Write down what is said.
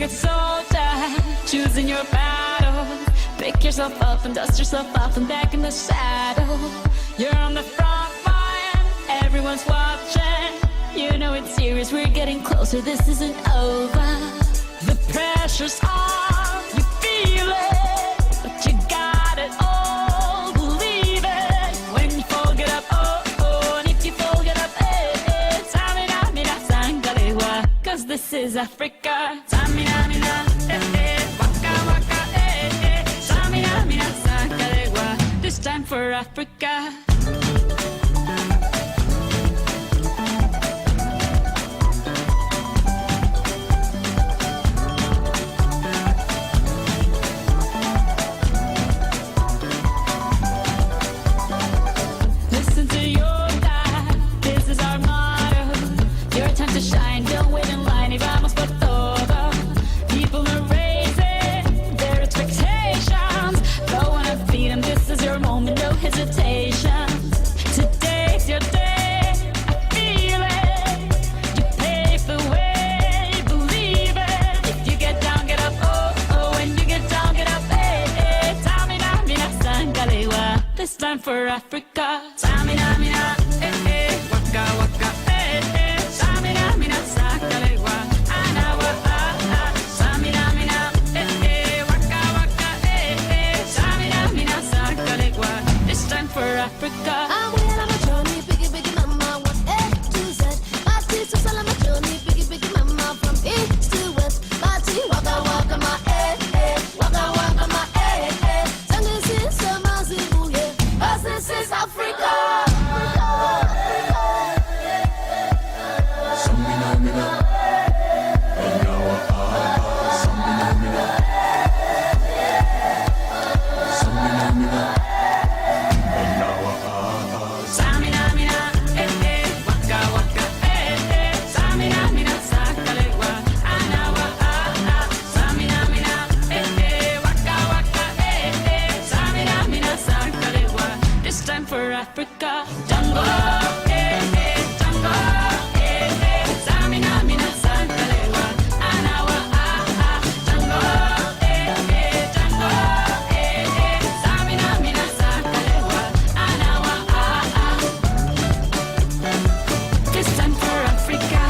a soldier, choosing your battle. Pick yourself up and dust yourself off and back in the saddle. You're on the front line, everyone's watching. You know it's serious, we're getting closer, this isn't over. The pressure's on, you feel it, but you got it all, believe it. When you fall, get up, oh, oh, and if you fall, get up, eh, eh. Samina, mina, sangalewa, 'cause this is Africa. Samina, mina, eh, eh, waka, waka, eh, eh. Samina, mina, sangalewa, this time for Africa. Listen to your God, this is our motto. Your time to shine, don't wait in line. Y vamos por todo. People are raising their expectations. Go on and feed them, this is your moment, no hesitation. Today's your day, I feel it. You pave the way, believe it. If you get down, get up, oh, oh. When you get down, get up, eh, eh. Tamina, mina, sangalewa, this time for Africa. Tamina, mina, eh, eh. Waka, waka, eh, eh. Tamina, mina, sangalewa, anawa, ah, ah. Tamina, mina, eh, eh. Waka, waka, eh, eh. Tamina, mina, sangalewa, this time for Africa. I'm well on my journey, biggie, biggie mama, one A to Z. My sister's all on my journey, biggie, biggie mama, from east to west. My tea, waka, waka, my waka, waka, my Tango is some Mazibu, yeah. 'Cause this is Africa. Samina mina, anawa ah. Samina mina, samina mina, anawa ah. Samina, mina, eh, eh. Waka, waka, eh, eh. Samina, mina, sangalewa, anawa, ah, ah. Samina, mina, eh, eh. Waka, waka, eh, eh. Samina, mina, sangalewa, this time for Africa. Tango, eh, eh. Tango, eh, eh. Samina, mina, sangalewa, anawa, ah, ah. Tango, eh, eh. Tango, eh, eh. Samina, mina, sangalewa, anawa, ah, ah. This time for Africa.